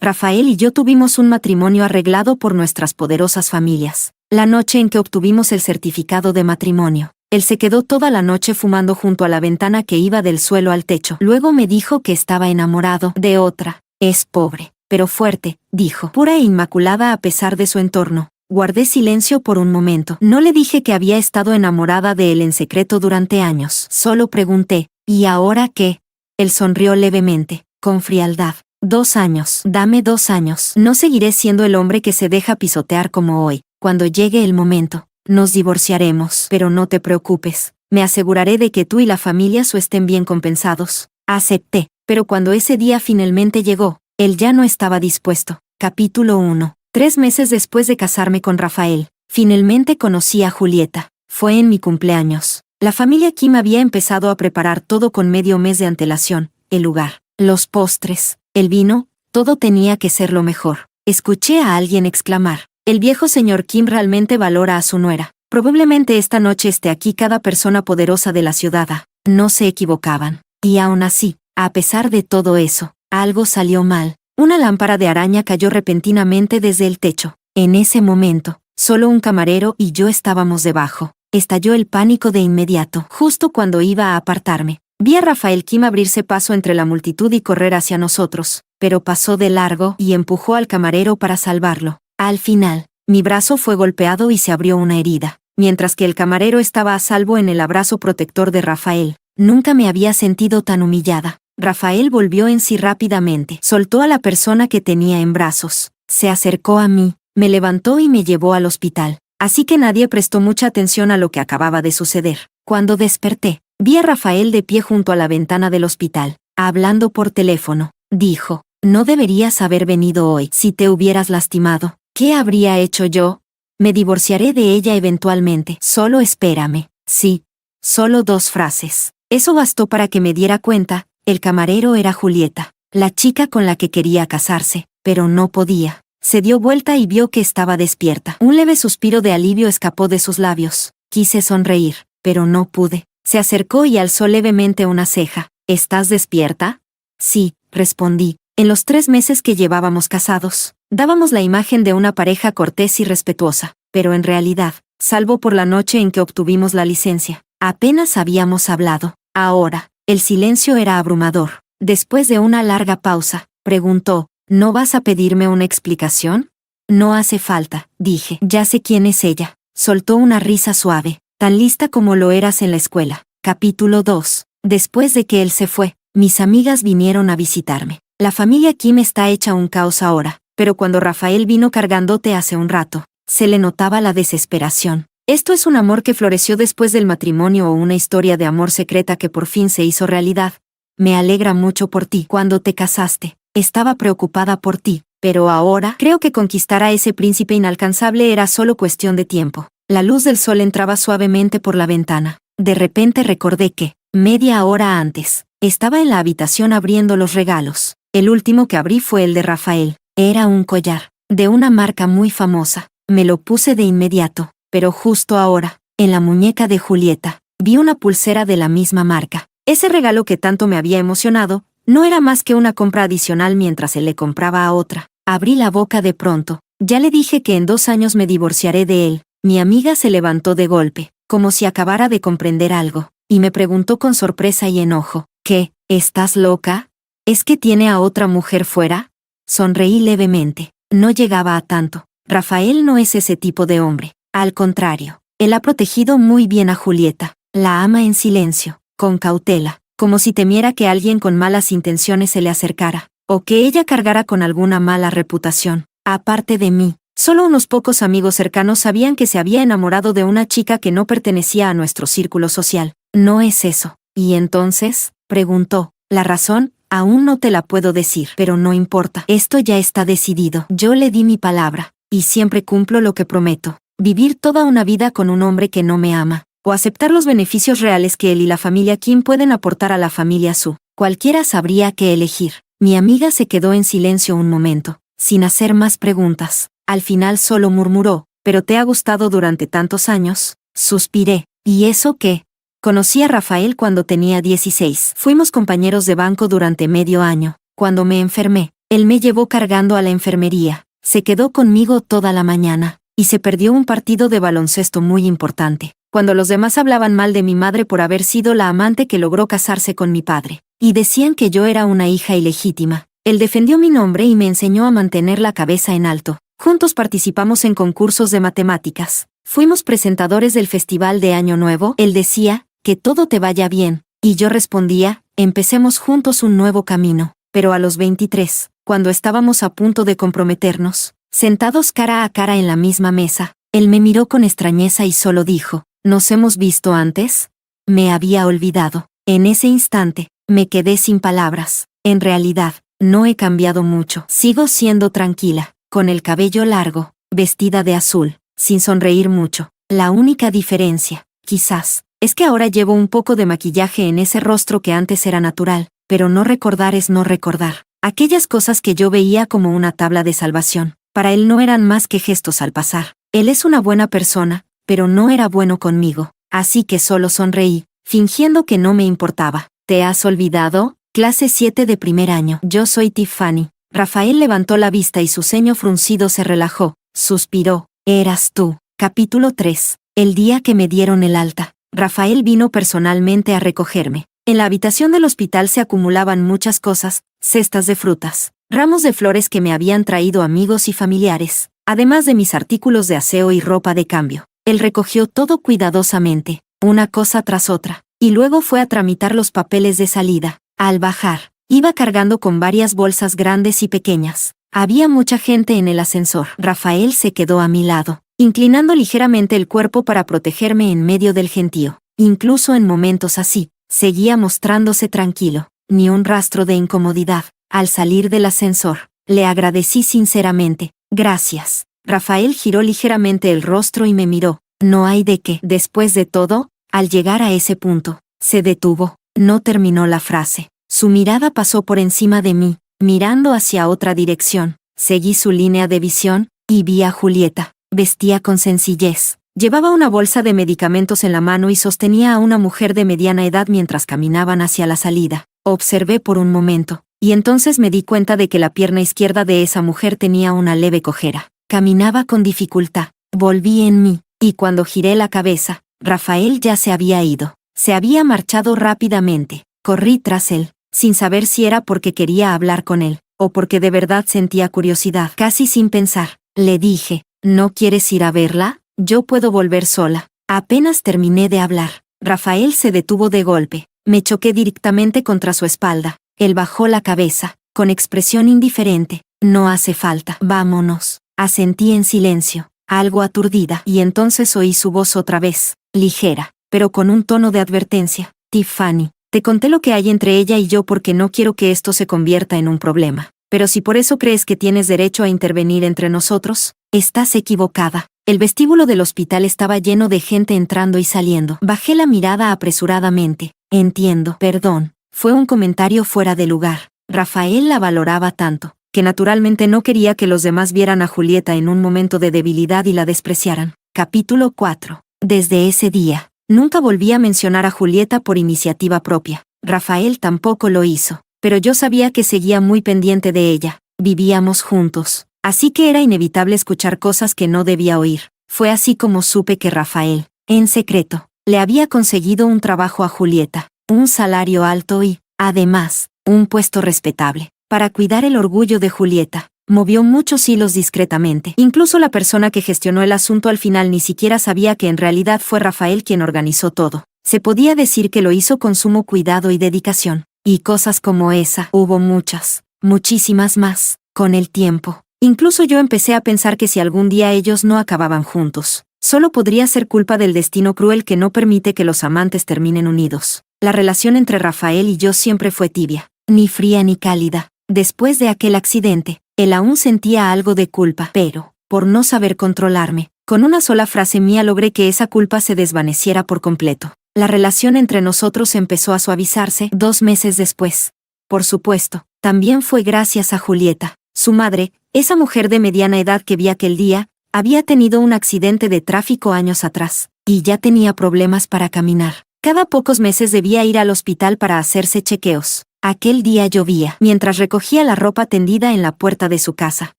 Rafael y yo tuvimos un matrimonio arreglado por nuestras poderosas familias. La noche en que obtuvimos el certificado de matrimonio, él se quedó toda la noche fumando junto a la ventana que iba del suelo al techo. Luego me dijo que estaba enamorado de otra. Es pobre, pero fuerte, dijo. Pura e inmaculada a pesar de su entorno. Guardé silencio por un momento. No le dije que había estado enamorada de él en secreto durante años. Solo pregunté, ¿y ahora qué? Él sonrió levemente, con frialdad. 2 años. Dame 2 años. No seguiré siendo el hombre que se deja pisotear como hoy. Cuando llegue el momento, nos divorciaremos. Pero no te preocupes. Me aseguraré de que tú y la familia estén bien compensados. Acepté. Pero cuando ese día finalmente llegó, él ya no estaba dispuesto. Capítulo 1. 3 meses después de casarme con Rafael, finalmente conocí a Julieta. Fue en mi cumpleaños. La familia Kim había empezado a preparar todo con medio mes de antelación. El lugar, los postres, el vino, todo tenía que ser lo mejor. Escuché a alguien exclamar: el viejo señor Kim realmente valora a su nuera. Probablemente esta noche esté aquí cada persona poderosa de la ciudad. No se equivocaban. Y aún así, a pesar de todo eso, algo salió mal. Una lámpara de araña cayó repentinamente desde el techo. En ese momento, solo un camarero y yo estábamos debajo. Estalló el pánico de inmediato. Justo cuando iba a apartarme, vi a Rafael Kim abrirse paso entre la multitud y correr hacia nosotros, pero pasó de largo y empujó al camarero para salvarlo. Al final, mi brazo fue golpeado y se abrió una herida, mientras que el camarero estaba a salvo en el abrazo protector de Rafael. Nunca me había sentido tan humillada. Rafael volvió en sí rápidamente, soltó a la persona que tenía en brazos, se acercó a mí, me levantó y me llevó al hospital. Así que nadie prestó mucha atención a lo que acababa de suceder. Cuando desperté, vi a Rafael de pie junto a la ventana del hospital, hablando por teléfono. Dijo: no deberías haber venido hoy. Si te hubieras lastimado, ¿qué habría hecho yo? Me divorciaré de ella eventualmente. Solo espérame. Sí. Solo 2 frases. Eso bastó para que me diera cuenta. El camarero era Julieta, la chica con la que quería casarse, pero no podía. Se dio vuelta y vio que estaba despierta. Un leve suspiro de alivio escapó de sus labios. Quise sonreír, pero no pude. Se acercó y alzó levemente una ceja. ¿Estás despierta? Sí, respondí. En los 3 meses que llevábamos casados, dábamos la imagen de una pareja cortés y respetuosa, pero en realidad, salvo por la noche en que obtuvimos la licencia, apenas habíamos hablado. Ahora, el silencio era abrumador. Después de una larga pausa, preguntó: ¿no vas a pedirme una explicación? No hace falta, dije. Ya sé quién es ella. Soltó una risa suave, tan lista como lo eras en la escuela. Capítulo 2. Después de que él se fue, mis amigas vinieron a visitarme. La familia Kim está hecha un caos ahora, pero cuando Rafael vino cargándote hace un rato, se le notaba la desesperación. ¿Esto es un amor que floreció después del matrimonio o una historia de amor secreta que por fin se hizo realidad? Me alegra mucho por ti. Cuando te casaste, estaba preocupada por ti, pero ahora creo que conquistar a ese príncipe inalcanzable era solo cuestión de tiempo. La luz del sol entraba suavemente por la ventana. De repente recordé que, media hora antes, estaba en la habitación abriendo los regalos. El último que abrí fue el de Rafael. Era un collar, de una marca muy famosa. Me lo puse de inmediato. Pero justo ahora, en la muñeca de Julieta, vi una pulsera de la misma marca. Ese regalo que tanto me había emocionado, no era más que una compra adicional mientras él le compraba a otra. Abrí la boca de pronto. Ya le dije que en 2 años me divorciaré de él. Mi amiga se levantó de golpe, como si acabara de comprender algo, y me preguntó con sorpresa y enojo: ¿qué? ¿Estás loca? ¿Es que tiene a otra mujer fuera? Sonreí levemente. No llegaba a tanto. Rafael no es ese tipo de hombre. Al contrario, él ha protegido muy bien a Julieta. La ama en silencio, con cautela, como si temiera que alguien con malas intenciones se le acercara, o que ella cargara con alguna mala reputación. Aparte de mí, solo unos pocos amigos cercanos sabían que se había enamorado de una chica que no pertenecía a nuestro círculo social. ¿No es eso? ¿Y entonces?, preguntó. La razón, aún no te la puedo decir, pero no importa. Esto ya está decidido. Yo le di mi palabra, y siempre cumplo lo que prometo. Vivir toda una vida con un hombre que no me ama, o aceptar los beneficios reales que él y la familia Kim pueden aportar a la familia Su. Cualquiera sabría qué elegir. Mi amiga se quedó en silencio un momento, sin hacer más preguntas. Al final solo murmuró: ¿pero te ha gustado durante tantos años? Suspiré. ¿Y eso qué? Conocí a Rafael cuando tenía 16. Fuimos compañeros de banco durante medio año. Cuando me enfermé, Él me llevó cargando a la enfermería, se quedó conmigo toda la mañana, y se perdió un partido de baloncesto muy importante, cuando los demás hablaban mal de mi madre por haber sido la amante que logró casarse con mi padre, y decían que yo era una hija ilegítima. Él defendió mi nombre y me enseñó a mantener la cabeza en alto. Juntos participamos en concursos de matemáticas. Fuimos presentadores del Festival de Año Nuevo. Él decía, que todo te vaya bien, y yo respondía, empecemos juntos un nuevo camino. Pero a los 23, cuando estábamos a punto de comprometernos, sentados cara a cara en la misma mesa, él me miró con extrañeza y solo dijo, ¿nos hemos visto antes? Me había olvidado. En ese instante, me quedé sin palabras. En realidad, no he cambiado mucho. Sigo siendo tranquila, con el cabello largo, vestida de azul, sin sonreír mucho. La única diferencia, quizás, es que ahora llevo un poco de maquillaje en ese rostro que antes era natural, pero no recordar es no recordar. Aquellas cosas que yo veía como una tabla de salvación, para él no eran más que gestos al pasar. Él es una buena persona, pero no era bueno conmigo, así que solo sonreí, fingiendo que no me importaba. ¿Te has olvidado? Clase 7 de primer año. Yo soy Tiffany. Rafael levantó la vista y su ceño fruncido se relajó. Suspiró. Eras tú. Capítulo 3. El día que me dieron el alta. Rafael vino personalmente a recogerme. En la habitación del hospital se acumulaban muchas cosas, cestas de frutas, ramos de flores que me habían traído amigos y familiares, además de mis artículos de aseo y ropa de cambio. Él recogió todo cuidadosamente, una cosa tras otra, y luego fue a tramitar los papeles de salida. Al bajar, iba cargando con varias bolsas grandes y pequeñas. Había mucha gente en el ascensor. Rafael se quedó a mi lado, inclinando ligeramente el cuerpo para protegerme en medio del gentío. Incluso en momentos así, seguía mostrándose tranquilo, ni un rastro de incomodidad. Al salir del ascensor, le agradecí sinceramente. Gracias. Rafael giró ligeramente el rostro y me miró. No hay de qué. Después de todo, al llegar a ese punto, se detuvo. No terminó la frase. Su mirada pasó por encima de mí, mirando hacia otra dirección. Seguí su línea de visión, y vi a Julieta. Vestía con sencillez. Llevaba una bolsa de medicamentos en la mano y sostenía a una mujer de mediana edad mientras caminaban hacia la salida. Observé por un momento, y entonces me di cuenta de que la pierna izquierda de esa mujer tenía una leve cojera. Caminaba con dificultad. Volví en mí, y cuando giré la cabeza, Rafael ya se había ido. Se había marchado rápidamente. Corrí tras él, sin saber si era porque quería hablar con él, o porque de verdad sentía curiosidad. Casi sin pensar, le dije, ¿no quieres ir a verla? Yo puedo volver sola. Apenas terminé de hablar, Rafael se detuvo de golpe. Me choqué directamente contra su espalda. Él bajó la cabeza, con expresión indiferente. No hace falta. Vámonos. Asentí en silencio, algo aturdida, y entonces oí su voz otra vez, ligera, pero con un tono de advertencia. Tiffany, te conté lo que hay entre ella y yo porque no quiero que esto se convierta en un problema. Pero si por eso crees que tienes derecho a intervenir entre nosotros, estás equivocada. El vestíbulo del hospital estaba lleno de gente entrando y saliendo. Bajé la mirada apresuradamente. Entiendo. Perdón. Fue un comentario fuera de lugar. Rafael la valoraba tanto, que naturalmente no quería que los demás vieran a Julieta en un momento de debilidad y la despreciaran. Capítulo 4. Desde ese día, nunca volví a mencionar a Julieta por iniciativa propia. Rafael tampoco lo hizo, pero yo sabía que seguía muy pendiente de ella. Vivíamos juntos, así que era inevitable escuchar cosas que no debía oír. Fue así como supe que Rafael, en secreto, le había conseguido un trabajo a Julieta, un salario alto y, además, un puesto respetable. Para cuidar el orgullo de Julieta, movió muchos hilos discretamente. Incluso la persona que gestionó el asunto al final ni siquiera sabía que en realidad fue Rafael quien organizó todo. Se podía decir que lo hizo con sumo cuidado y dedicación. Y cosas como esa, hubo muchas, muchísimas más, con el tiempo. Incluso yo empecé a pensar que si algún día ellos no acababan juntos, solo podría ser culpa del destino cruel que no permite que los amantes terminen unidos. La relación entre Rafael y yo siempre fue tibia, ni fría ni cálida. Después de aquel accidente, él aún sentía algo de culpa, pero, por no saber controlarme, con una sola frase mía logré que esa culpa se desvaneciera por completo. La relación entre nosotros empezó a suavizarse 2 meses después. Por supuesto, también fue gracias a Julieta. Su madre, esa mujer de mediana edad que vi aquel día, había tenido un accidente de tráfico años atrás, y ya tenía problemas para caminar. Cada pocos meses debía ir al hospital para hacerse chequeos. Aquel día llovía. Mientras recogía la ropa tendida en la puerta de su casa,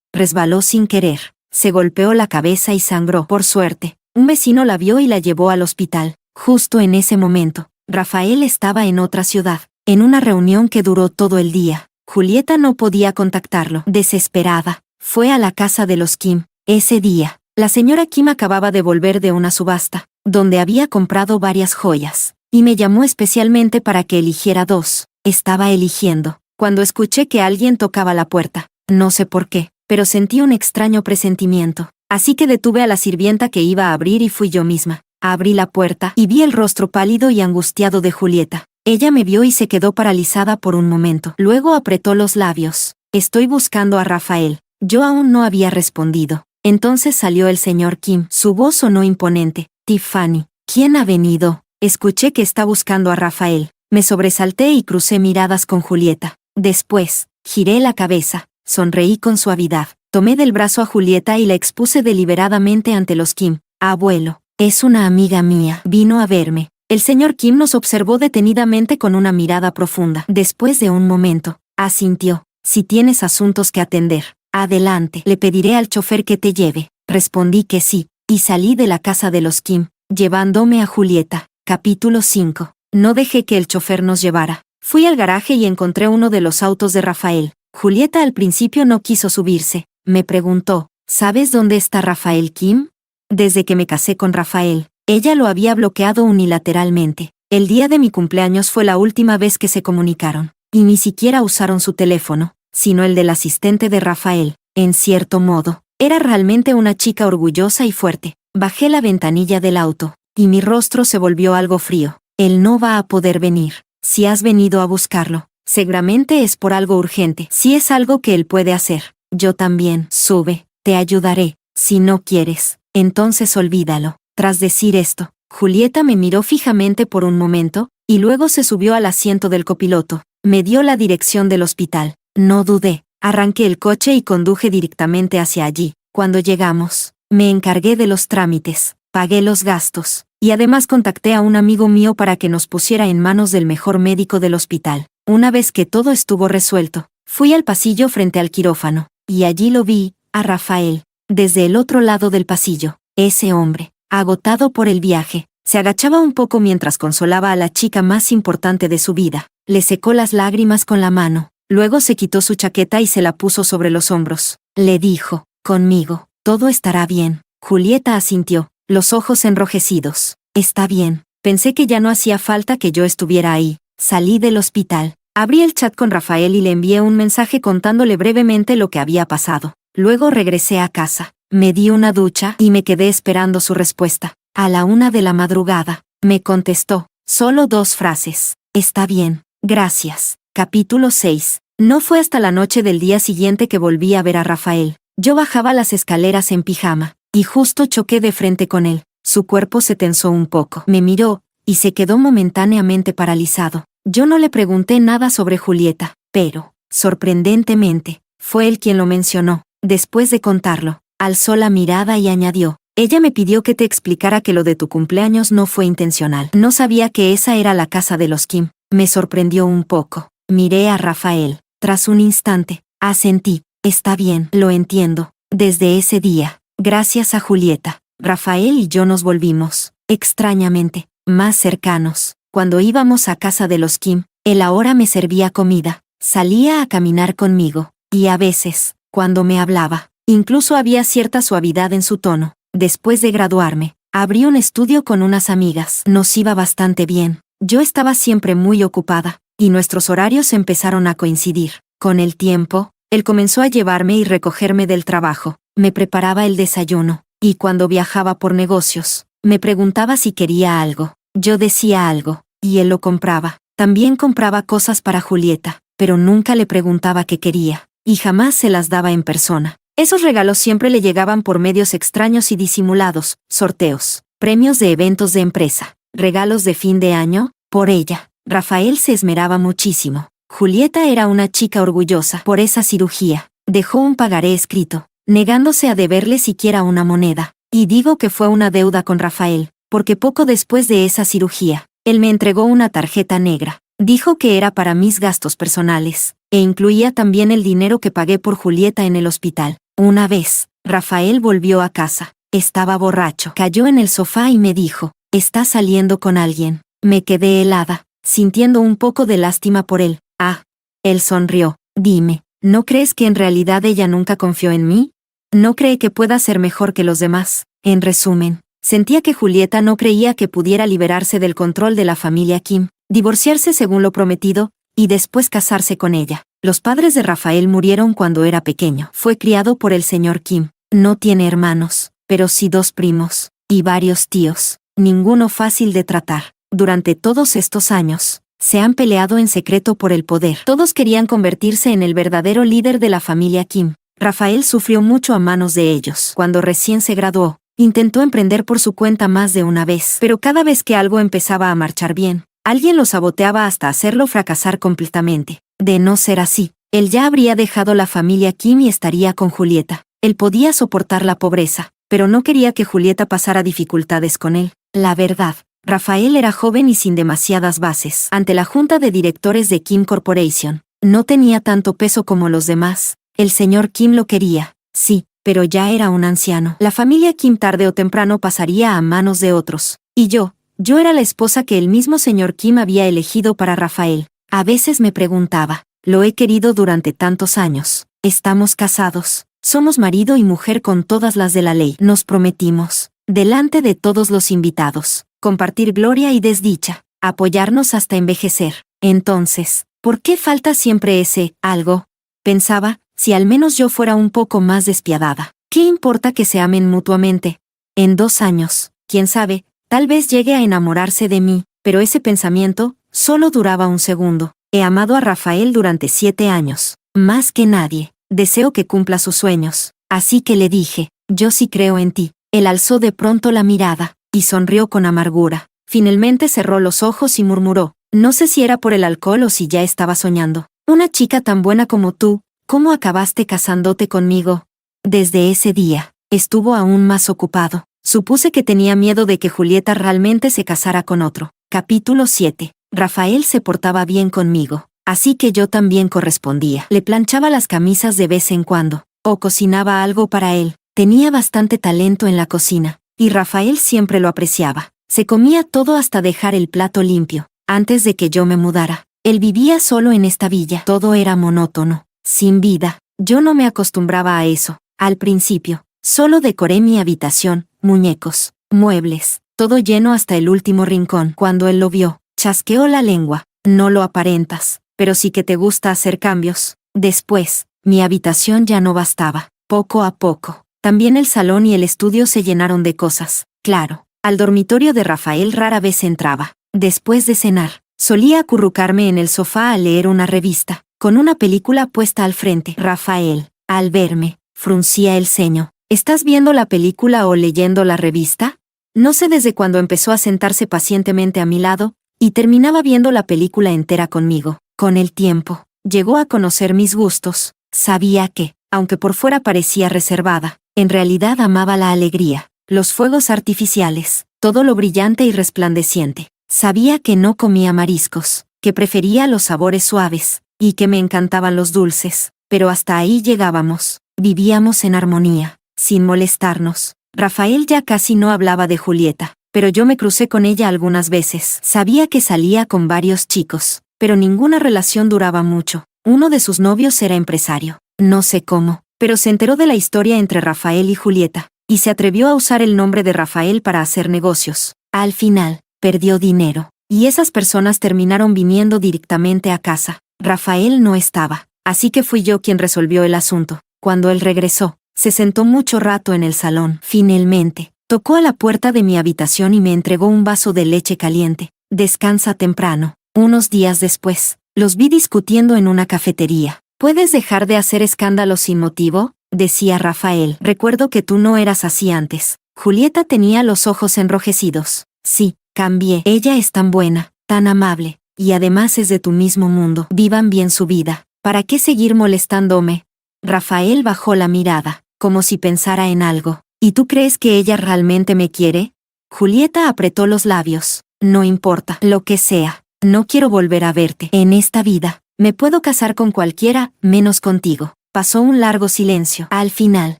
resbaló sin querer. Se golpeó la cabeza y sangró. Por suerte, un vecino la vio y la llevó al hospital. Justo en ese momento, Rafael estaba en otra ciudad, en una reunión que duró todo el día. Julieta no podía contactarlo. Desesperada, fue a la casa de los Kim. Ese día, la señora Kim acababa de volver de una subasta, donde había comprado varias joyas, y me llamó especialmente para que eligiera dos. Estaba eligiendo, cuando escuché que alguien tocaba la puerta. No sé por qué, pero sentí un extraño presentimiento. Así que detuve a la sirvienta que iba a abrir y fui yo misma. Abrí la puerta y vi el rostro pálido y angustiado de Julieta. Ella me vio y se quedó paralizada por un momento. Luego apretó los labios. Estoy buscando a Rafael. Yo aún no había respondido. Entonces salió el señor Kim. Su voz sonó imponente. Tiffany, ¿quién ha venido? Escuché que está buscando a Rafael. Me sobresalté y crucé miradas con Julieta. Después, giré la cabeza, sonreí con suavidad. Tomé del brazo a Julieta y la expuse deliberadamente ante los Kim. Abuelo, es una amiga mía. Vino a verme. El señor Kim nos observó detenidamente con una mirada profunda. Después de un momento, asintió. Si tienes asuntos que atender, adelante. Le pediré al chofer que te lleve. Respondí que sí, y salí de la casa de los Kim, llevándome a Julieta. Capítulo 5. No dejé que el chofer nos llevara. Fui al garaje y encontré uno de los autos de Rafael. Julieta al principio no quiso subirse. Me preguntó, ¿sabes dónde está Rafael Kim? Desde que me casé con Rafael, ella lo había bloqueado unilateralmente. El día de mi cumpleaños fue la última vez que se comunicaron, y ni siquiera usaron su teléfono, sino el del asistente de Rafael. En cierto modo, era realmente una chica orgullosa y fuerte. Bajé la ventanilla del auto, y mi rostro se volvió algo frío. Él no va a poder venir. Si has venido a buscarlo, seguramente es por algo urgente. Si es algo que él puede hacer, yo también. Sube, te ayudaré. Si no quieres, entonces olvídalo. Tras decir esto, Julieta me miró fijamente por un momento, y luego se subió al asiento del copiloto. Me dio la dirección del hospital. No dudé. Arranqué el coche y conduje directamente hacia allí. Cuando llegamos, me encargué de los trámites, pagué los gastos, y además contacté a un amigo mío para que nos pusiera en manos del mejor médico del hospital. Una vez que todo estuvo resuelto, fui al pasillo frente al quirófano, y allí lo vi, a Rafael, desde el otro lado del pasillo. Ese hombre, agotado por el viaje, se agachaba un poco mientras consolaba a la chica más importante de su vida. Le secó las lágrimas con la mano, luego se quitó su chaqueta y se la puso sobre los hombros. Le dijo, conmigo, todo estará bien. Julieta asintió, los ojos enrojecidos. Está bien. Pensé que ya no hacía falta que yo estuviera ahí. Salí del hospital. Abrí el chat con Rafael y le envié un mensaje contándole brevemente lo que había pasado. Luego regresé a casa. Me di una ducha y me quedé esperando su respuesta. A la 1 de la madrugada, me contestó, solo 2 frases. Está bien, gracias. Capítulo 6. No fue hasta la noche del día siguiente que volví a ver a Rafael. Yo bajaba las escaleras en pijama, y justo choqué de frente con él. Su cuerpo se tensó un poco. Me miró, y se quedó momentáneamente paralizado. Yo no le pregunté nada sobre Julieta, pero, sorprendentemente, fue él quien lo mencionó. Después de contarlo, alzó la mirada y añadió, ella me pidió que te explicara que lo de tu cumpleaños no fue intencional. No sabía que esa era la casa de los Kim. Me sorprendió un poco. Miré a Rafael. Tras un instante, asentí. Está bien, lo entiendo. Desde ese día, gracias a Julieta, Rafael y yo nos volvimos, extrañamente, más cercanos. Cuando íbamos a casa de los Kim, él ahora me servía comida, salía a caminar conmigo, y a veces, cuando me hablaba, incluso había cierta suavidad en su tono. Después de graduarme, abrí un estudio con unas amigas. Nos iba bastante bien. Yo estaba siempre muy ocupada, y nuestros horarios empezaron a coincidir. Con el tiempo, él comenzó a llevarme y recogerme del trabajo, me preparaba el desayuno, y cuando viajaba por negocios, me preguntaba si quería algo. Yo decía algo, y él lo compraba. También compraba cosas para Julieta, pero nunca le preguntaba qué quería, y jamás se las daba en persona. Esos regalos siempre le llegaban por medios extraños y disimulados, sorteos, premios de eventos de empresa, regalos de fin de año. Por ella, Rafael se esmeraba muchísimo. Julieta era una chica orgullosa por esa cirugía. Dejó un pagaré escrito, negándose a deberle siquiera una moneda. Y digo que fue una deuda con Rafael, porque poco después de esa cirugía, él me entregó una tarjeta negra. Dijo que era para mis gastos personales, e incluía también el dinero que pagué por Julieta en el hospital. Una vez, Rafael volvió a casa. Estaba borracho. Cayó en el sofá y me dijo, «¿Estás saliendo con alguien?» Me quedé helada, sintiendo un poco de lástima por él. Ah. Él sonrió. Dime, ¿no crees que en realidad ella nunca confió en mí? ¿No cree que pueda ser mejor que los demás? En resumen, sentía que Julieta no creía que pudiera liberarse del control de la familia Kim, divorciarse según lo prometido, y después casarse con ella. Los padres de Rafael murieron cuando era pequeño. Fue criado por el señor Kim. No tiene hermanos, pero sí 2 primos, y varios tíos, ninguno fácil de tratar. Durante todos estos años, se han peleado en secreto por el poder. Todos querían convertirse en el verdadero líder de la familia Kim. Rafael sufrió mucho a manos de ellos. Cuando recién se graduó, intentó emprender por su cuenta más de una vez, pero cada vez que algo empezaba a marchar bien, alguien lo saboteaba hasta hacerlo fracasar completamente. De no ser así, él ya habría dejado la familia Kim y estaría con Julieta. Él podía soportar la pobreza, pero no quería que Julieta pasara dificultades con él. La verdad, Rafael era joven y sin demasiadas bases. Ante la junta de directores de Kim Corporation, no tenía tanto peso como los demás. El señor Kim lo quería, sí, pero ya era un anciano. La familia Kim tarde o temprano pasaría a manos de otros. Y yo era la esposa que el mismo señor Kim había elegido para Rafael. A veces me preguntaba, lo he querido durante tantos años. Estamos casados. Somos marido y mujer con todas las de la ley. Nos prometimos, delante de todos los invitados, compartir gloria y desdicha, apoyarnos hasta envejecer. Entonces, ¿por qué falta siempre ese algo? Pensaba, si al menos yo fuera un poco más despiadada. ¿Qué importa que se amen mutuamente? En 2 años, quién sabe, tal vez llegue a enamorarse de mí, pero ese pensamiento solo duraba un segundo. He amado a Rafael durante 7 años, más que nadie. Deseo que cumpla sus sueños. Así que le dije, yo sí creo en ti. Él alzó de pronto la mirada, y sonrió con amargura. Finalmente cerró los ojos y murmuró, no sé si era por el alcohol o si ya estaba soñando. Una chica tan buena como tú, ¿cómo acabaste casándote conmigo? Desde ese día, estuvo aún más ocupado. Supuse que tenía miedo de que Julieta realmente se casara con otro. Capítulo 7. Rafael se portaba bien conmigo. Así que yo también correspondía. Le planchaba las camisas de vez en cuando, o cocinaba algo para él. Tenía bastante talento en la cocina, y Rafael siempre lo apreciaba. Se comía todo hasta dejar el plato limpio. Antes de que yo me mudara, él vivía solo en esta villa. Todo era monótono, sin vida. Yo no me acostumbraba a eso. Al principio, solo decoré mi habitación, muñecos, muebles, todo lleno hasta el último rincón. Cuando él lo vio, chasqueó la lengua. No lo aparentas, pero sí que te gusta hacer cambios. Después, mi habitación ya no bastaba. Poco a poco, también el salón y el estudio se llenaron de cosas. Claro, al dormitorio de Rafael rara vez entraba. Después de cenar, solía acurrucarme en el sofá a leer una revista, con una película puesta al frente. Rafael, al verme, fruncía el ceño. ¿Estás viendo la película o leyendo la revista? No sé desde cuándo empezó a sentarse pacientemente a mi lado, y terminaba viendo la película entera conmigo. Con el tiempo, llegó a conocer mis gustos. Sabía que, aunque por fuera parecía reservada, en realidad amaba la alegría, los fuegos artificiales, todo lo brillante y resplandeciente. Sabía que no comía mariscos, que prefería los sabores suaves, y que me encantaban los dulces, pero hasta ahí llegábamos. Vivíamos en armonía, sin molestarnos. Rafael ya casi no hablaba de Julieta, pero yo me crucé con ella algunas veces. Sabía que salía con varios chicos, pero ninguna relación duraba mucho. Uno de sus novios era empresario. No sé cómo, pero se enteró de la historia entre Rafael y Julieta, y se atrevió a usar el nombre de Rafael para hacer negocios. Al final, perdió dinero, y esas personas terminaron viniendo directamente a casa. Rafael no estaba, así que fui yo quien resolvió el asunto. Cuando él regresó, se sentó mucho rato en el salón. Finalmente, tocó a la puerta de mi habitación y me entregó un vaso de leche caliente. Descansa temprano. Unos días después, los vi discutiendo en una cafetería. ¿Puedes dejar de hacer escándalos sin motivo?, decía Rafael. Recuerdo que tú no eras así antes. Julieta tenía los ojos enrojecidos. Sí, cambié. Ella es tan buena, tan amable, y además es de tu mismo mundo. Vivan bien su vida. ¿Para qué seguir molestándome? Rafael bajó la mirada, como si pensara en algo. ¿Y tú crees que ella realmente me quiere? Julieta apretó los labios. No importa, lo que sea. No quiero volver a verte en esta vida. Me puedo casar con cualquiera, menos contigo. Pasó un largo silencio. Al final,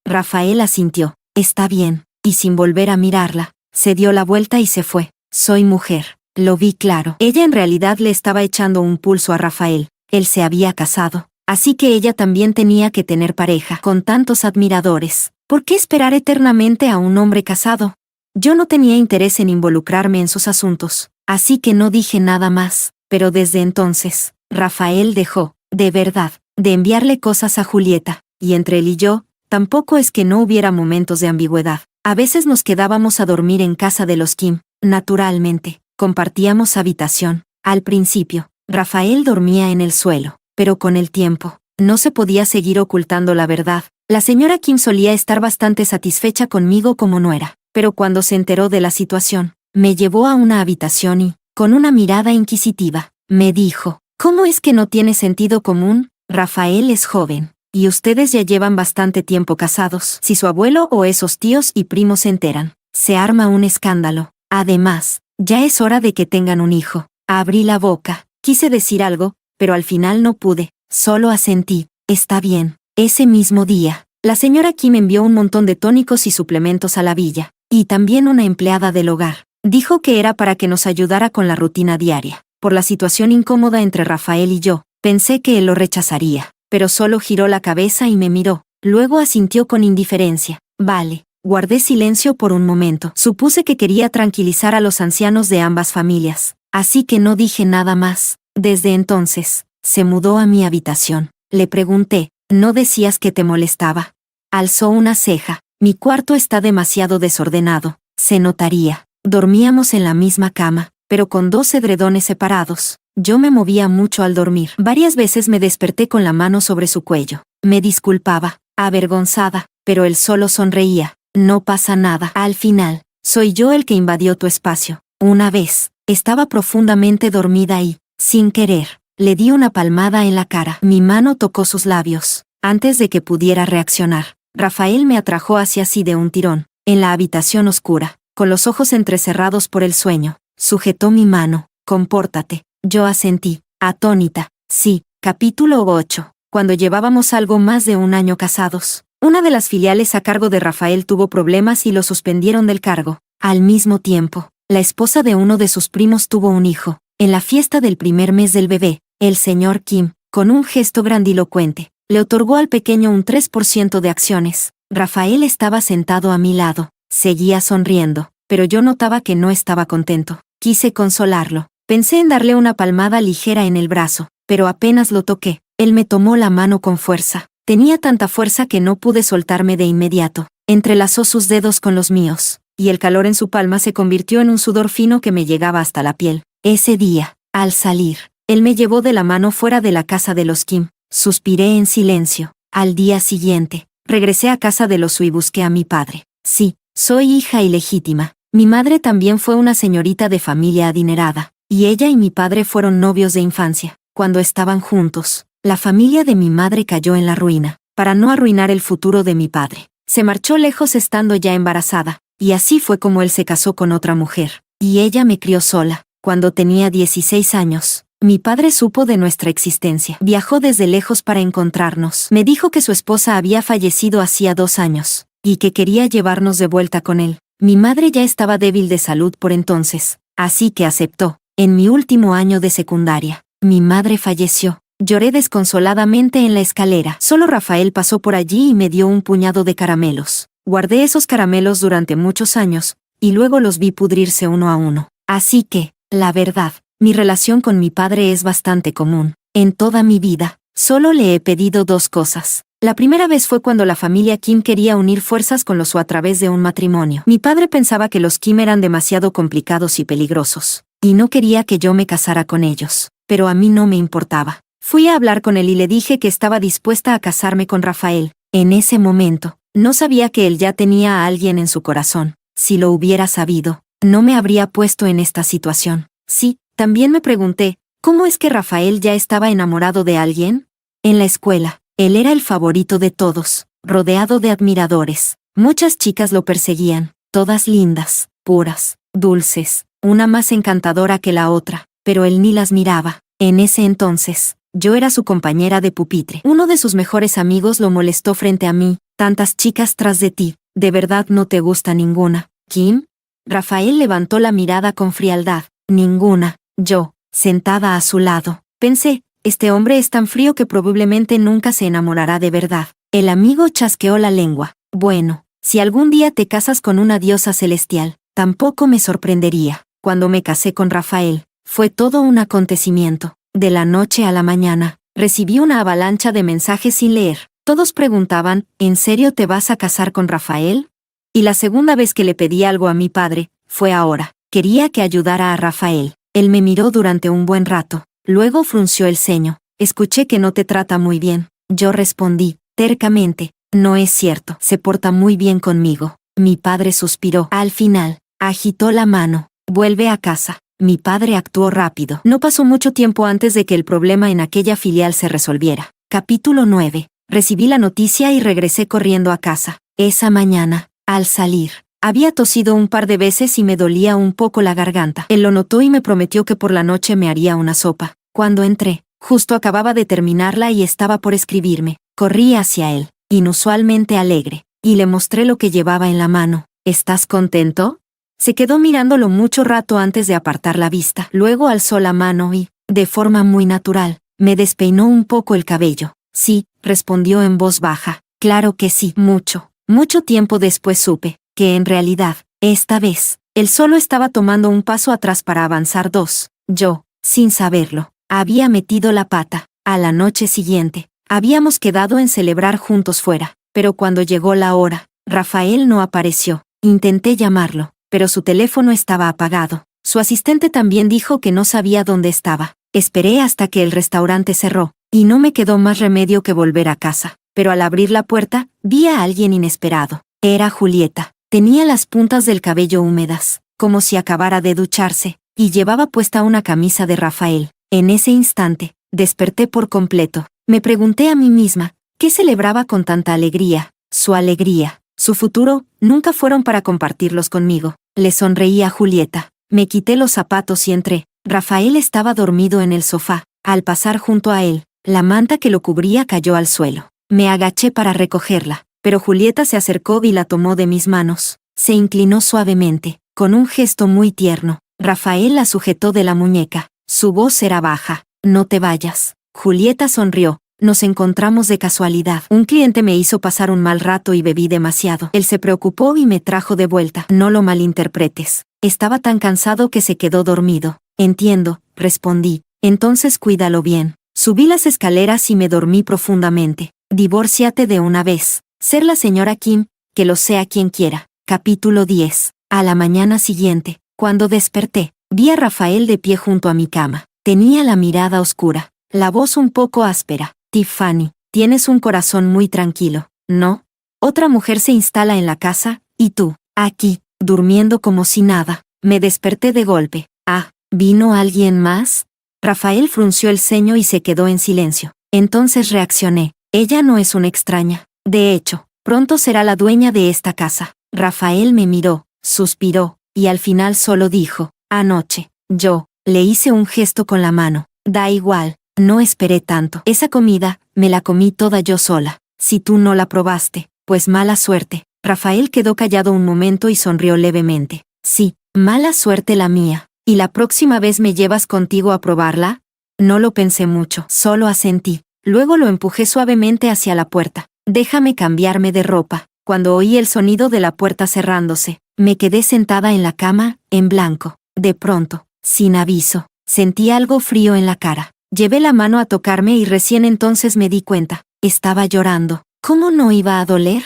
Rafael asintió. Está bien. Y sin volver a mirarla, se dio la vuelta y se fue. Soy mujer. Lo vi claro. Ella en realidad le estaba echando un pulso a Rafael. Él se había casado. Así que ella también tenía que tener pareja. Con tantos admiradores. ¿Por qué esperar eternamente a un hombre casado? Yo no tenía interés en involucrarme en sus asuntos. Así que no dije nada más. Pero desde entonces, Rafael dejó, de verdad, de enviarle cosas a Julieta. Y entre él y yo, tampoco es que no hubiera momentos de ambigüedad. A veces nos quedábamos a dormir en casa de los Kim. Naturalmente, compartíamos habitación. Al principio, Rafael dormía en el suelo. Pero con el tiempo, no se podía seguir ocultando la verdad. La señora Kim solía estar bastante satisfecha conmigo como nuera. Pero cuando se enteró de la situación, me llevó a una habitación y, con una mirada inquisitiva, me dijo, ¿cómo es que no tiene sentido común? Rafael es joven, y ustedes ya llevan bastante tiempo casados. Si su abuelo o esos tíos y primos se enteran, se arma un escándalo. Además, ya es hora de que tengan un hijo. Abrí la boca, quise decir algo, pero al final no pude, solo asentí. Está bien. Ese mismo día, la señora Kim envió un montón de tónicos y suplementos a la villa, y también una empleada del hogar. Dijo que era para que nos ayudara con la rutina diaria. Por la situación incómoda entre Rafael y yo, pensé que él lo rechazaría, pero solo giró la cabeza y me miró. Luego asintió con indiferencia. Vale. Guardé silencio por un momento. Supuse que quería tranquilizar a los ancianos de ambas familias, así que no dije nada más. Desde entonces, se mudó a mi habitación. Le pregunté, ¿no decías que te molestaba? Alzó una ceja. Mi cuarto está demasiado desordenado. Se notaría. Dormíamos en la misma cama, pero con 2 edredones separados. Yo me movía mucho al dormir. Varias veces me desperté con la mano sobre su cuello. Me disculpaba, avergonzada, pero él solo sonreía. No pasa nada. Al final, soy yo el que invadió tu espacio. Una vez, estaba profundamente dormida y, sin querer, le di una palmada en la cara. Mi mano tocó sus labios. Antes de que pudiera reaccionar, Rafael me atrajo hacia sí de un tirón. En la habitación oscura, con los ojos entrecerrados por el sueño, sujetó mi mano. Compórtate. Yo asentí, atónita. Sí. Capítulo 8. Cuando llevábamos algo más de un año casados, una de las filiales a cargo de Rafael tuvo problemas y lo suspendieron del cargo. Al mismo tiempo, la esposa de uno de sus primos tuvo un hijo. En la fiesta del primer mes del bebé, el señor Kim, con un gesto grandilocuente, le otorgó al pequeño un 3% de acciones. Rafael estaba sentado a mi lado. Seguía sonriendo, pero yo notaba que no estaba contento. Quise consolarlo. Pensé en darle una palmada ligera en el brazo, pero apenas lo toqué. Él me tomó la mano con fuerza. Tenía tanta fuerza que no pude soltarme de inmediato. Entrelazó sus dedos con los míos, y el calor en su palma se convirtió en un sudor fino que me llegaba hasta la piel. Ese día, al salir, él me llevó de la mano fuera de la casa de los Kim. Suspiré en silencio. Al día siguiente, regresé a casa de los Su y busqué a mi padre. Sí, soy hija ilegítima. Mi madre también fue una señorita de familia adinerada, y ella y mi padre fueron novios de infancia. Cuando estaban juntos, la familia de mi madre cayó en la ruina. Para no arruinar el futuro de mi padre, se marchó lejos estando ya embarazada, y así fue como él se casó con otra mujer, y ella me crió sola. Cuando tenía 16 años, mi padre supo de nuestra existencia. Viajó desde lejos para encontrarnos. Me dijo que su esposa había fallecido hacía 2 años, y que quería llevarnos de vuelta con él. Mi madre ya estaba débil de salud por entonces, así que aceptó. En mi último año de secundaria, mi madre falleció. Lloré desconsoladamente en la escalera. Solo Rafael pasó por allí y me dio un puñado de caramelos. Guardé esos caramelos durante muchos años, y luego los vi pudrirse uno a uno. Así que, la verdad, mi relación con mi padre es bastante común. En toda mi vida, solo le he pedido 2 cosas. La primera vez fue cuando la familia Kim quería unir fuerzas con los Su a través de un matrimonio. Mi padre pensaba que los Kim eran demasiado complicados y peligrosos, y no quería que yo me casara con ellos. Pero a mí no me importaba. Fui a hablar con él y le dije que estaba dispuesta a casarme con Rafael. En ese momento, no sabía que él ya tenía a alguien en su corazón. Si lo hubiera sabido, no me habría puesto en esta situación. Sí, también me pregunté, ¿cómo es que Rafael ya estaba enamorado de alguien? En la escuela, él era el favorito de todos, rodeado de admiradores. Muchas chicas lo perseguían, todas lindas, puras, dulces, una más encantadora que la otra. pero él ni las miraba. En ese entonces, yo era su compañera de pupitre. Uno de sus mejores amigos lo molestó frente a mí. Tantas chicas tras de ti, ¿de verdad no te gusta ninguna, Kim? Rafael levantó la mirada con frialdad. Ninguna. Yo, sentada a su lado, pensé, este hombre es tan frío que probablemente nunca se enamorará de verdad. El amigo chasqueó la lengua. Bueno, si algún día te casas con una diosa celestial, tampoco me sorprendería. Cuando me casé con Rafael, fue todo un acontecimiento. De la noche a la mañana, recibí una avalancha de mensajes sin leer. Todos preguntaban, ¿en serio te vas a casar con Rafael? Y la segunda vez que le pedí algo a mi padre, fue ahora. Quería que ayudara a Rafael. Él me miró durante un buen rato. Luego frunció el ceño. Escuché que no te trata muy bien. Yo respondí, tercamente, no es cierto. Se porta muy bien conmigo. Mi padre suspiró. Al final, agitó la mano. Vuelve a casa. Mi padre actuó rápido. No pasó mucho tiempo antes de que el problema en aquella filial se resolviera. Capítulo 9. Recibí la noticia y regresé corriendo a casa. Esa mañana, al salir, había tosido un par de veces y me dolía un poco la garganta. Él lo notó y me prometió que por la noche me haría una sopa. Cuando entré, justo acababa de terminarla y estaba por escribirme. Corrí hacia él, inusualmente alegre, y le mostré lo que llevaba en la mano. ¿Estás contento? Se quedó mirándolo mucho rato antes de apartar la vista. Luego alzó la mano y, de forma muy natural, me despeinó un poco el cabello. Sí, respondió en voz baja. Claro que sí. Mucho tiempo después supe que en realidad, esta vez, él solo estaba tomando un paso atrás para avanzar dos. Yo, sin saberlo, había metido la pata. A la noche siguiente, habíamos quedado en celebrar juntos fuera, pero cuando llegó la hora, Rafael no apareció. Intenté llamarlo, pero su teléfono estaba apagado. Su asistente también dijo que no sabía dónde estaba. Esperé hasta que el restaurante cerró, y no me quedó más remedio que volver a casa. Pero al abrir la puerta, vi a alguien inesperado. Era Julieta. Tenía las puntas del cabello húmedas, como si acabara de ducharse, y llevaba puesta una camisa de Rafael. En ese instante, desperté por completo. Me pregunté a mí misma, ¿qué celebraba con tanta alegría? Su alegría, su futuro, nunca fueron para compartirlos conmigo. Le sonreí a Julieta. Me quité los zapatos y entré. Rafael estaba dormido en el sofá. Al pasar junto a él, la manta que lo cubría cayó al suelo. Me agaché para recogerla, pero Julieta se acercó y la tomó de mis manos. Se inclinó suavemente, con un gesto muy tierno. Rafael la sujetó de la muñeca. Su voz era baja. No te vayas. Julieta sonrió. Nos encontramos de casualidad. Un cliente me hizo pasar un mal rato y bebí demasiado. Él se preocupó y me trajo de vuelta. No lo malinterpretes. Estaba tan cansado que se quedó dormido. Entiendo, respondí. Entonces cuídalo bien. Subí las escaleras y me dormí profundamente. Divórciate de una vez. Ser la señora Kim, que lo sea quien quiera. Capítulo 10. A la mañana siguiente, cuando desperté, vi a Rafael de pie junto a mi cama. Tenía la mirada oscura, la voz un poco áspera. Tiffany, tienes un corazón muy tranquilo, ¿no? Otra mujer se instala en la casa, y tú, aquí, durmiendo como si nada. Me desperté de golpe. Ah, ¿vino alguien más? Rafael frunció el ceño y se quedó en silencio. Entonces reaccioné. Ella no es una extraña. De hecho, pronto será la dueña de esta casa. Rafael me miró, suspiró, y al final solo dijo, anoche. Yo, le hice un gesto con la mano. Da igual, no esperé tanto. Esa comida, me la comí toda yo sola. Si tú no la probaste, pues mala suerte. Rafael quedó callado un momento y sonrió levemente. Sí, mala suerte la mía. ¿Y la próxima vez me llevas contigo a probarla? No lo pensé mucho, solo asentí. Luego lo empujé suavemente hacia la puerta. Déjame cambiarme de ropa. Cuando oí el sonido de la puerta cerrándose, me quedé sentada en la cama, en blanco. De pronto, sin aviso, sentí algo frío en la cara. Llevé la mano a tocarme y recién entonces me di cuenta. Estaba llorando. ¿Cómo no iba a doler?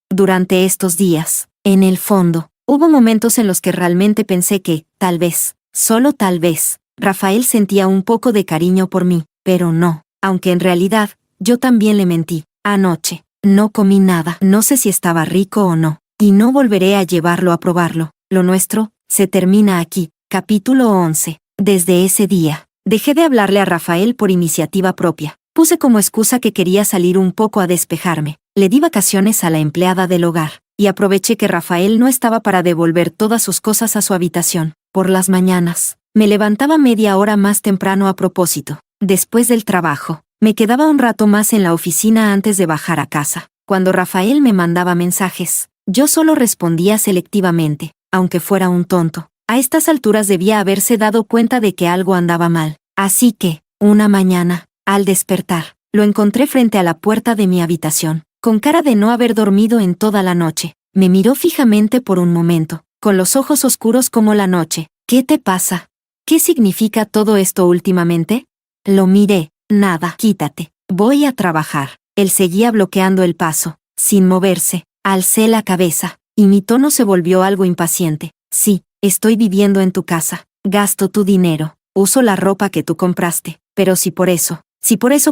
Durante estos días, en el fondo, hubo momentos en los que realmente pensé que, tal vez, solo tal vez, Rafael sentía un poco de cariño por mí, pero no. Aunque en realidad, yo también le mentí. Anoche, no comí nada. No sé si estaba rico o no. Y no volveré a llevarlo a probarlo. Lo nuestro, se termina aquí. Capítulo 11. Desde ese día, dejé de hablarle a Rafael por iniciativa propia. Puse como excusa que quería salir un poco a despejarme. Le di vacaciones a la empleada del hogar. Y aproveché que Rafael no estaba para devolver todas sus cosas a su habitación. Por las mañanas, Me levantaba media hora más temprano a propósito. Después del trabajo, me quedaba un rato más en la oficina antes de bajar a casa. Cuando Rafael me mandaba mensajes, yo solo respondía selectivamente, aunque fuera un tonto. A estas alturas debía haberse dado cuenta de que algo andaba mal. Así que, una mañana, al despertar, lo encontré frente a la puerta de mi habitación, con cara de no haber dormido en toda la noche. Me miró fijamente por un momento, con los ojos oscuros como la noche. ¿Qué te pasa? ¿Qué significa todo esto últimamente? Lo miré. Nada. Quítate. Voy a trabajar. Él seguía bloqueando el paso, sin moverse. Alcé la cabeza, y mi tono se volvió algo impaciente. Sí, estoy viviendo en tu casa. Gasto tu dinero. Uso la ropa que tú compraste. Pero si por eso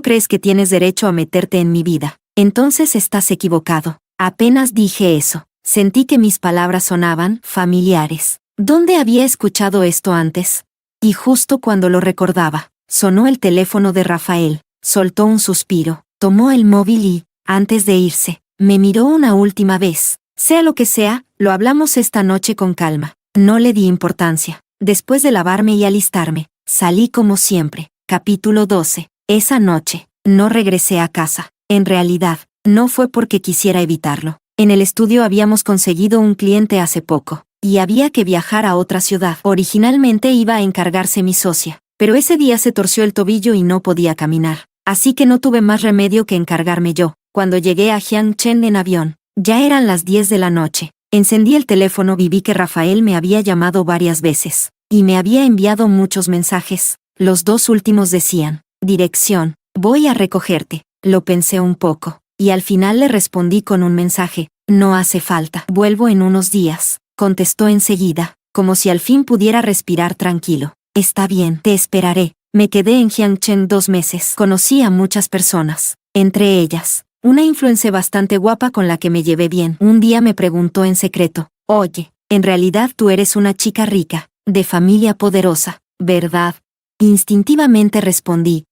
crees que tienes derecho a meterte en mi vida, entonces estás equivocado. Apenas dije eso, sentí que mis palabras sonaban familiares. ¿Dónde había escuchado esto antes? Y justo cuando lo recordaba, sonó el teléfono de Rafael. Soltó un suspiro, tomó el móvil y, antes de irse, me miró una última vez. Sea lo que sea, lo hablamos esta noche con calma. No le di importancia. Después de lavarme y alistarme, salí como siempre. Capítulo 12. Esa noche, no regresé a casa. En realidad, no fue porque quisiera evitarlo. En el estudio habíamos conseguido un cliente hace poco, y había que viajar a otra ciudad. Originalmente iba a encargarse mi socia, pero ese día se torció el tobillo y no podía caminar. Así que no tuve más remedio que encargarme yo. Cuando llegué a Jiangchen en avión, ya eran las 10 de la noche. Encendí el teléfono y vi que Rafael me había llamado varias veces, y me había enviado muchos mensajes. Los dos últimos decían, dirección, voy a recogerte. Lo pensé un poco, y al final le respondí con un mensaje, no hace falta. Vuelvo en unos días, contestó enseguida, como si al fin pudiera respirar tranquilo. Está bien, te esperaré. Me quedé en Jiangchen 2 meses. Conocí a muchas personas, entre ellas, una influencer bastante guapa con la que me llevé bien. Un día me preguntó en secreto, oye, en realidad tú eres una chica rica, de familia poderosa, ¿verdad? Instintivamente respondí,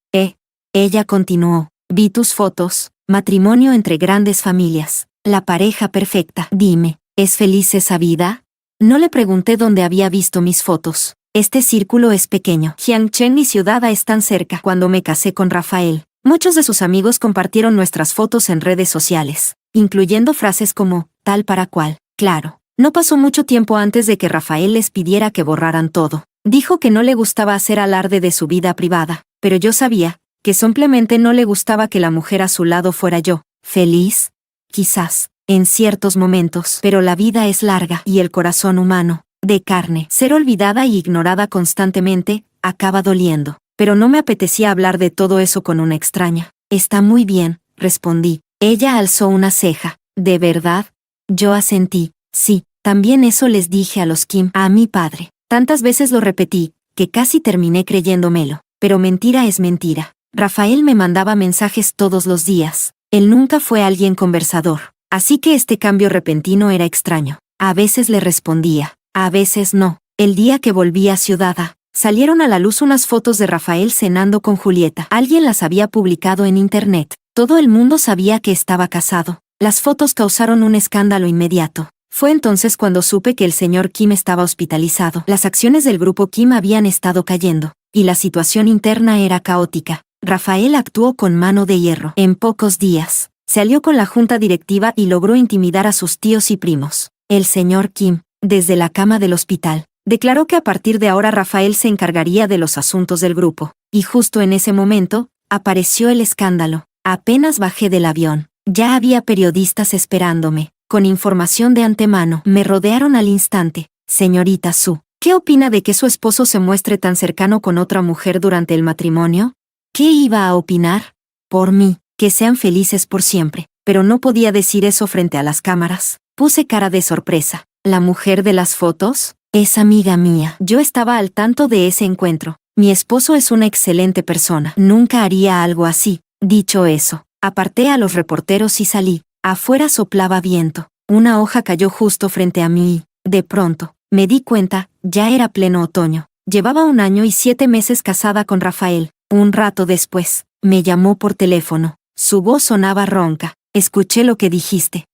Ella continuó, vi tus fotos, matrimonio entre grandes familias, la pareja perfecta. Dime, ¿es feliz esa vida? No le pregunté dónde había visto mis fotos. Este círculo es pequeño. Jiangchen y Ciudad A están cerca. Cuando me casé con Rafael, muchos de sus amigos compartieron nuestras fotos en redes sociales, incluyendo frases como, tal para cual. Claro, no pasó mucho tiempo antes de que Rafael les pidiera que borraran todo. Dijo que no le gustaba hacer alarde de su vida privada, pero yo sabía que simplemente no le gustaba que la mujer a su lado fuera yo. ¿Feliz? Quizás, en ciertos momentos, pero la vida es larga y el corazón humano, de carne, ser olvidada y ignorada constantemente, acaba doliendo. Pero no me apetecía hablar de todo eso con una extraña. Está muy bien, respondí. Ella alzó una ceja. ¿De verdad? Yo asentí. Sí, también eso les dije a los Kim, a mi padre. Tantas veces lo repetí, que casi terminé creyéndomelo. Pero mentira es mentira. Rafael me mandaba mensajes todos los días. Él nunca fue alguien conversador. Así que este cambio repentino era extraño. A veces le respondía, a veces no. El día que volví a Ciudad A, salieron a la luz unas fotos de Rafael cenando con Julieta. Alguien las había publicado en internet. Todo el mundo sabía que estaba casado. Las fotos causaron un escándalo inmediato. Fue entonces cuando supe que el señor Kim estaba hospitalizado. Las acciones del grupo Kim habían estado cayendo, y la situación interna era caótica. Rafael actuó con mano de hierro. En pocos días, se alió con la junta directiva y logró intimidar a sus tíos y primos. El señor Kim, desde la cama del hospital, declaró que a partir de ahora Rafael se encargaría de los asuntos del grupo. Y justo en ese momento, apareció el escándalo. Apenas bajé del avión, ya había periodistas esperándome, con información de antemano. Me rodearon al instante. Señorita Su, ¿qué opina de que su esposo se muestre tan cercano con otra mujer durante el matrimonio? ¿Qué iba a opinar? Por mí, que sean felices por siempre, pero no podía decir eso frente a las cámaras. Puse cara de sorpresa. ¿La mujer de las fotos? Es amiga mía. Yo estaba al tanto de ese encuentro. Mi esposo es una excelente persona. Nunca haría algo así. Dicho eso, aparté a los reporteros y salí. Afuera soplaba viento. Una hoja cayó justo frente a mí y, de pronto, me di cuenta, ya era pleno otoño. Llevaba 1 año y 7 meses casada con Rafael. Un rato después, me llamó por teléfono. Su voz sonaba ronca. Escuché lo que dijiste.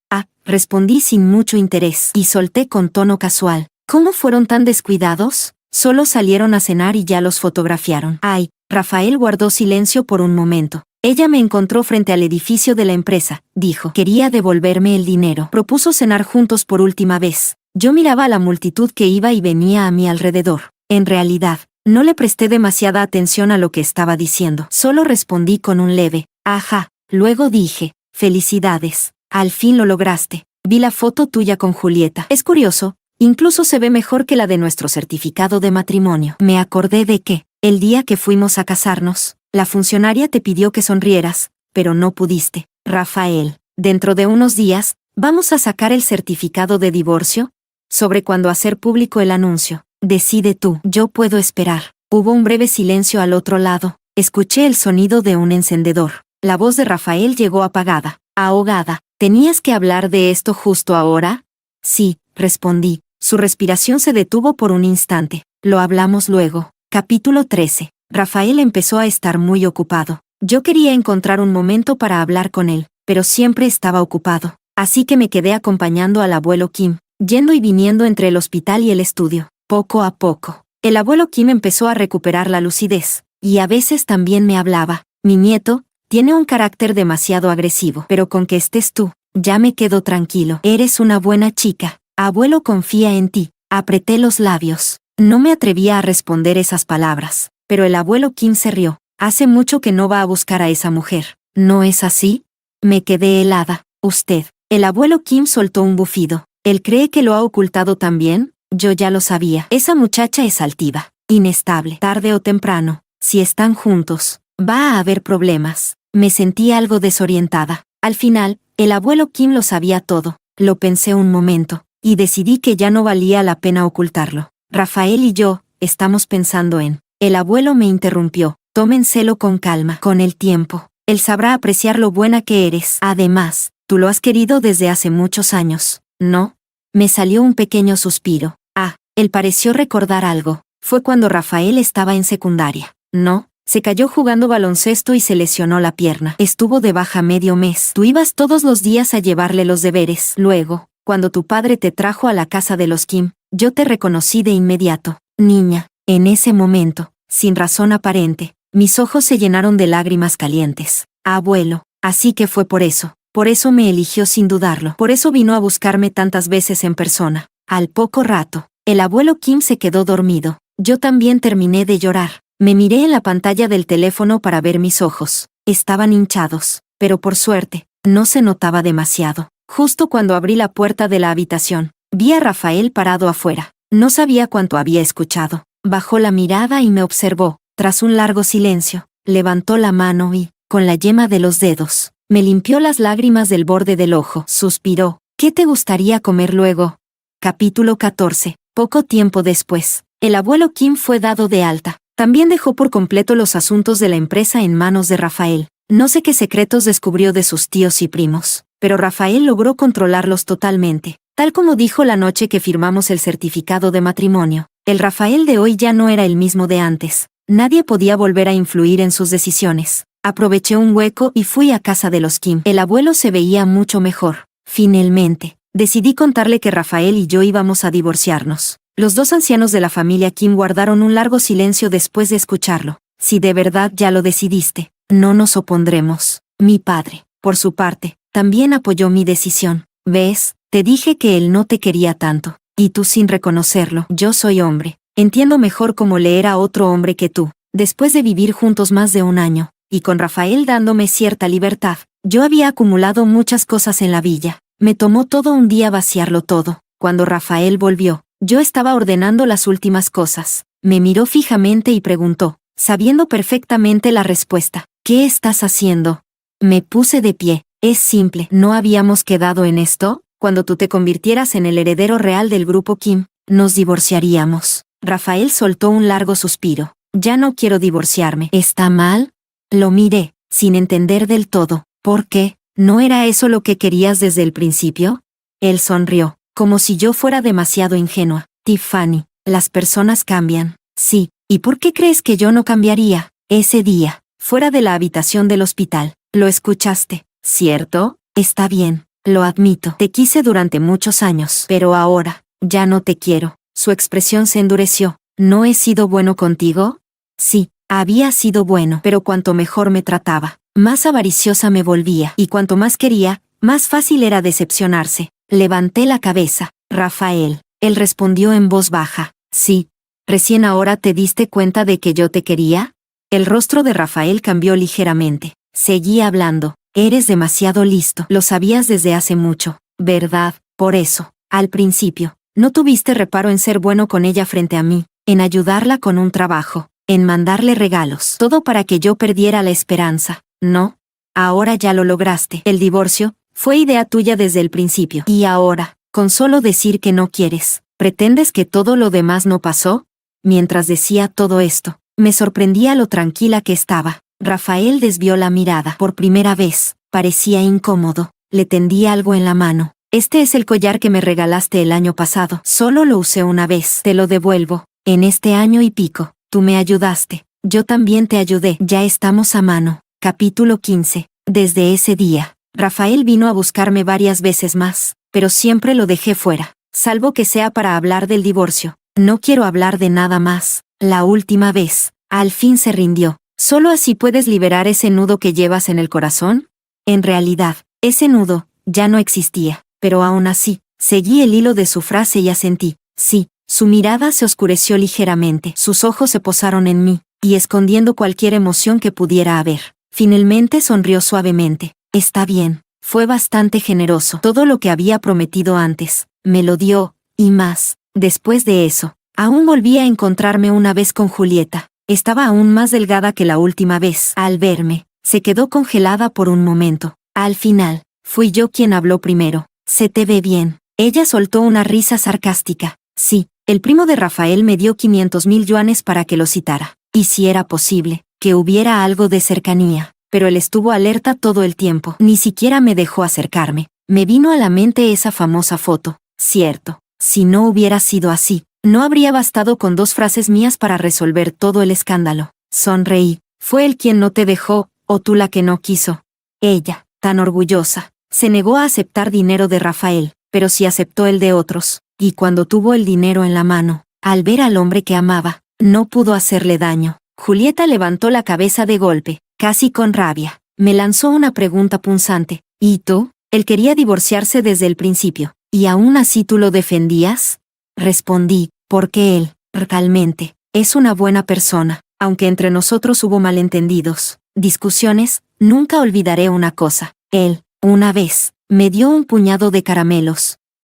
Respondí sin mucho interés y solté con tono casual. ¿Cómo fueron tan descuidados? Solo salieron a cenar y ya los fotografiaron. Ay, Rafael guardó silencio por un momento. Ella me encontró frente al edificio de la empresa, dijo. Quería devolverme el dinero. Propuso cenar juntos por última vez. Yo miraba a la multitud que iba y venía a mi alrededor. En realidad, no le presté demasiada atención a lo que estaba diciendo. Solo respondí con un leve, ajá. Luego dije, felicidades. Al fin lo lograste. Vi la foto tuya con Julieta. Es curioso, incluso se ve mejor que la de nuestro certificado de matrimonio. Me acordé de que, el día que fuimos a casarnos, la funcionaria te pidió que sonrieras, pero no pudiste. Rafael, dentro de unos días, ¿vamos a sacar el certificado de divorcio? Sobre cuándo hacer público el anuncio. Decide tú. Yo puedo esperar. Hubo un breve silencio al otro lado. Escuché el sonido de un encendedor. La voz de Rafael llegó apagada, ahogada. ¿Tenías que hablar de esto justo ahora? Sí, respondí. Su respiración se detuvo por un instante. Lo hablamos luego. Capítulo 13. Rafael empezó a estar muy ocupado. Yo quería encontrar un momento para hablar con él, pero siempre estaba ocupado. Así que me quedé acompañando al abuelo Kim, yendo y viniendo entre el hospital y el estudio. Poco a poco, el abuelo Kim empezó a recuperar la lucidez, y a veces también me hablaba. Mi nieto tiene un carácter demasiado agresivo, pero con que estés tú, ya me quedo tranquilo. Eres una buena chica. Abuelo confía en ti. Apreté los labios. No me atrevía a responder esas palabras, pero el abuelo Kim se rió. Hace mucho que no va a buscar a esa mujer. ¿No es así? Me quedé helada. Usted. El abuelo Kim soltó un bufido. ¿Él cree que lo ha ocultado también? Yo ya lo sabía. Esa muchacha es altiva, inestable. Tarde o temprano, si están juntos, va a haber problemas. Me sentí algo desorientada. Al final, el abuelo Kim lo sabía todo. Lo pensé un momento, y decidí que ya no valía la pena ocultarlo. Rafael y yo, estamos pensando en... El abuelo me interrumpió. Tómenselo con calma. Con el tiempo, él sabrá apreciar lo buena que eres. Además, tú lo has querido desde hace muchos años, ¿no? Me salió un pequeño suspiro. Ah, él pareció recordar algo. Fue cuando Rafael estaba en secundaria. No, se cayó jugando baloncesto y se lesionó la pierna. Estuvo de baja medio mes. Tú ibas todos los días a llevarle los deberes. Luego, cuando tu padre te trajo a la casa de los Kim, yo te reconocí de inmediato. Niña, en ese momento, sin razón aparente, mis ojos se llenaron de lágrimas calientes. Abuelo, así que fue por eso me eligió sin dudarlo. Por eso vino a buscarme tantas veces en persona. Al poco rato, el abuelo Kim se quedó dormido. Yo también terminé de llorar. Me miré en la pantalla del teléfono para ver mis ojos. Estaban hinchados, pero por suerte, no se notaba demasiado. Justo cuando abrí la puerta de la habitación, vi a Rafael parado afuera. No sabía cuánto había escuchado. Bajó la mirada y me observó. Tras un largo silencio, levantó la mano y, con la yema de los dedos, me limpió las lágrimas del borde del ojo. Suspiró. ¿Qué te gustaría comer luego? Capítulo 14. Poco tiempo después, el abuelo Kim fue dado de alta. También dejó por completo los asuntos de la empresa en manos de Rafael. No sé qué secretos descubrió de sus tíos y primos, pero Rafael logró controlarlos totalmente. Tal como dijo la noche que firmamos el certificado de matrimonio, el Rafael de hoy ya no era el mismo de antes. Nadie podía volver a influir en sus decisiones. Aproveché un hueco y fui a casa de los Kim. El abuelo se veía mucho mejor. Finalmente, decidí contarle que Rafael y yo íbamos a divorciarnos. Los dos ancianos de la familia Kim guardaron un largo silencio después de escucharlo. Si de verdad ya lo decidiste, no nos opondremos. Mi padre, por su parte, también apoyó mi decisión. ¿Ves? Te dije que él no te quería tanto. Y tú sin reconocerlo. Yo soy hombre. Entiendo mejor cómo leer a otro hombre que tú. Después de vivir juntos más de un año, y con Rafael dándome cierta libertad, yo había acumulado muchas cosas en la villa. Me tomó todo un día vaciarlo todo. Cuando Rafael volvió, yo estaba ordenando las últimas cosas. Me miró fijamente y preguntó, sabiendo perfectamente la respuesta, ¿qué estás haciendo? Me puse de pie. Es simple. ¿No habíamos quedado en esto? Cuando tú te convirtieras en el heredero real del grupo Kim, nos divorciaríamos. Rafael soltó un largo suspiro. Ya no quiero divorciarme. ¿Está mal? Lo miré, sin entender del todo. ¿Por qué? ¿No era eso lo que querías desde el principio? Él sonrió, como si yo fuera demasiado ingenua. Tiffany, las personas cambian. Sí, ¿y por qué crees que yo no cambiaría? Ese día, fuera de la habitación del hospital, lo escuchaste, ¿cierto? Está bien, lo admito. Te quise durante muchos años, pero ahora, ya no te quiero. Su expresión se endureció. ¿No he sido bueno contigo? Sí, había sido bueno, pero cuanto mejor me trataba, más avariciosa me volvía, y cuanto más quería, más fácil era decepcionarse. Levanté la cabeza. Rafael. Él respondió en voz baja. Sí. ¿Recién ahora te diste cuenta de que yo te quería? El rostro de Rafael cambió ligeramente. Seguía hablando. Eres demasiado listo. Lo sabías desde hace mucho, ¿verdad? Por eso, al principio, no tuviste reparo en ser bueno con ella frente a mí, en ayudarla con un trabajo, en mandarle regalos. Todo para que yo perdiera la esperanza, ¿no? Ahora ya lo lograste. El divorcio fue idea tuya desde el principio. Y ahora, con solo decir que no quieres, ¿pretendes que todo lo demás no pasó? Mientras decía todo esto, me sorprendía lo tranquila que estaba. Rafael desvió la mirada. Por primera vez, parecía incómodo. Le tendí algo en la mano. Este es el collar que me regalaste el año pasado. Solo lo usé una vez. Te lo devuelvo. En este año y pico, tú me ayudaste. Yo también te ayudé. Ya estamos a mano. Capítulo 15. Desde ese día, Rafael vino a buscarme varias veces más, pero siempre lo dejé fuera, salvo que sea para hablar del divorcio. No quiero hablar de nada más. La última vez, al fin se rindió. ¿Solo así puedes liberar ese nudo que llevas en el corazón? En realidad, ese nudo ya no existía, pero aún así, seguí el hilo de su frase y asentí. Sí, su mirada se oscureció ligeramente, sus ojos se posaron en mí, y escondiendo cualquier emoción que pudiera haber, finalmente sonrió suavemente. Está bien, fue bastante generoso. Todo lo que había prometido antes, me lo dio, y más. Después de eso, aún volví a encontrarme una vez con Julieta. Estaba aún más delgada que la última vez. Al verme, se quedó congelada por un momento. Al final, fui yo quien habló primero. Se te ve bien. Ella soltó una risa sarcástica. Sí, el primo de Rafael me dio 500,000 yuanes para que lo citara. Y si era posible, que hubiera algo de cercanía. Pero él estuvo alerta todo el tiempo. Ni siquiera me dejó acercarme. Me vino a la mente esa famosa foto. Cierto, si no hubiera sido así, no habría bastado con 2 frases mías para resolver todo el escándalo. Sonreí. ¿Fue él quien no te dejó, o tú la que no quiso? Ella, tan orgullosa, se negó a aceptar dinero de Rafael, pero sí aceptó el de otros, y cuando tuvo el dinero en la mano, al ver al hombre que amaba, no pudo hacerle daño. Julieta levantó la cabeza de golpe, casi con rabia. Me lanzó una pregunta punzante. ¿Y tú? Él quería divorciarse desde el principio, ¿y aún así tú lo defendías? Respondí, porque él, realmente, es una buena persona, aunque entre nosotros hubo malentendidos, discusiones. Nunca olvidaré una cosa. Él, una vez, me dio un puñado de caramelos,